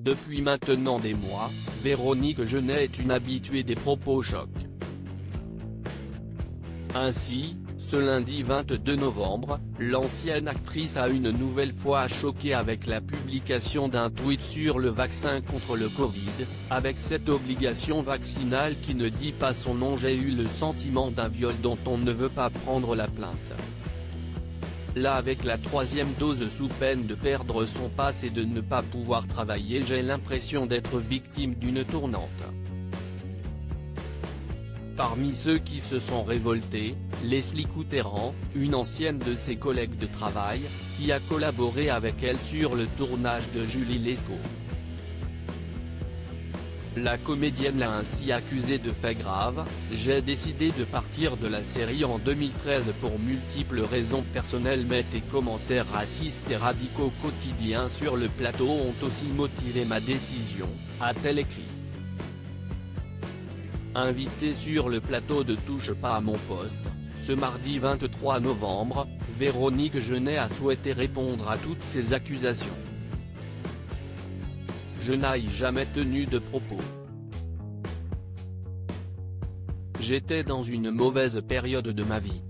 Depuis maintenant des mois, Véronique Jeunet est une habituée des propos chocs. Ainsi, ce lundi 22 novembre, l'ancienne actrice a une nouvelle fois choqué avec la publication d'un tweet sur le vaccin contre le Covid, avec cette obligation vaccinale qui ne dit pas son nom. J'ai eu le sentiment d'un viol dont on ne veut pas prendre la plainte. Là, avec la 3e dose sous peine de perdre son pass et de ne pas pouvoir travailler, j'ai l'impression d'être victime d'une tourmente. Parmi ceux qui se sont révoltés, Leslie Coutéran, une ancienne de ses collègues de travail, qui a collaboré avec elle sur le tournage de Julie Lescaut. La comédienne l'a ainsi accusée de faits graves. J'ai décidé de partir de la série en 2013 pour multiples raisons personnelles, mais tes commentaires racistes et radicaux quotidiens sur le plateau ont aussi motivé ma décision, a-t-elle écrit. Invitée sur le plateau de Touche pas à mon poste, ce mardi 23 novembre, Véronique Jeunet a souhaité répondre à toutes ces accusations. Je n'ai jamais tenu de propos. J'étais dans une mauvaise période de ma vie.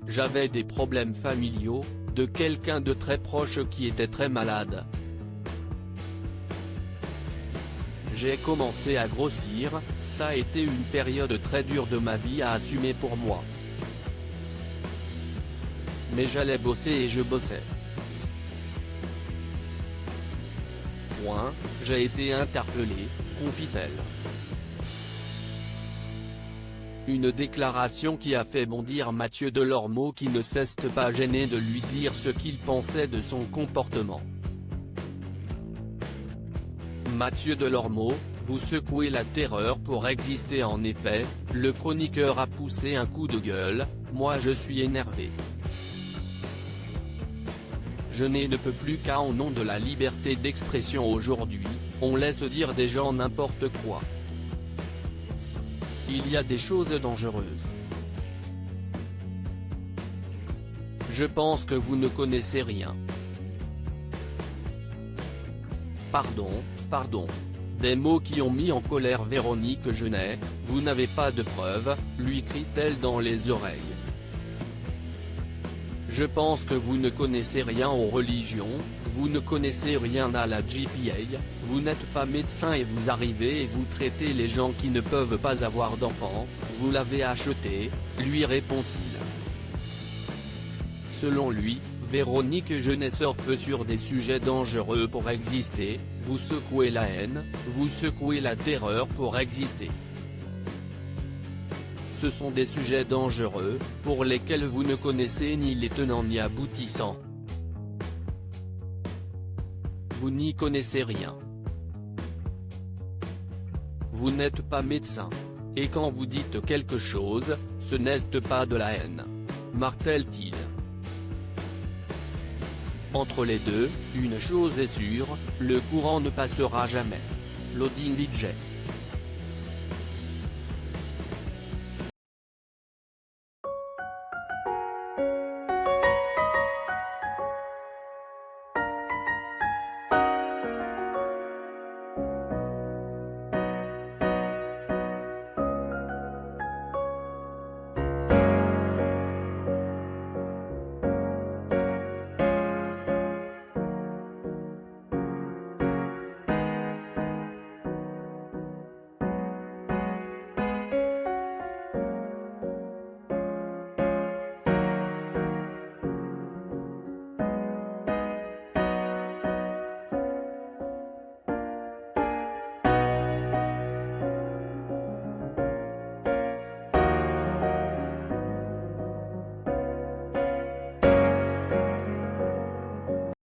J'avais des problèmes familiaux, de quelqu'un de très proche qui était très malade. J'ai commencé à grossir, ça a été une période très dure de ma vie à assumer pour moi. Mais j'allais bosser et je bossais. J'ai été interpellée, confie-t-elle. Une déclaration qui a fait bondir Mathieu Delormeau, qui ne cesse pas gêné de lui dire ce qu'il pensait de son comportement. Mathieu Delormeau, vous secouez la terreur pour exister. En effet, le chroniqueur a poussé un coup de gueule, moi je suis énervé. Je ne peux plus qu'au nom de la liberté d'expression aujourd'hui, on laisse dire des gens n'importe quoi. Il y a des choses dangereuses. Je pense que vous ne connaissez rien. Pardon. Des mots qui ont mis en colère Véronique Jeunet. Vous n'avez pas de preuves, lui crie-t-elle dans les oreilles. Je pense que vous ne connaissez rien aux religions, vous ne connaissez rien à la GPA, vous n'êtes pas médecin et vous arrivez et vous traitez les gens qui ne peuvent pas avoir d'enfants, vous l'avez acheté, lui répond-il. Selon lui, Véronique Jeunet surfe sur des sujets dangereux pour exister, vous secouez la haine, vous secouez la terreur pour exister. Ce sont des sujets dangereux, pour lesquels vous ne connaissez ni les tenants ni aboutissants. Vous n'y connaissez rien. Vous n'êtes pas médecin. Et quand vous dites quelque chose, ce n'est pas de la haine. Martèle-t-il. Entre les deux, une chose est sûre, le courant ne passera jamais. Loading DJ.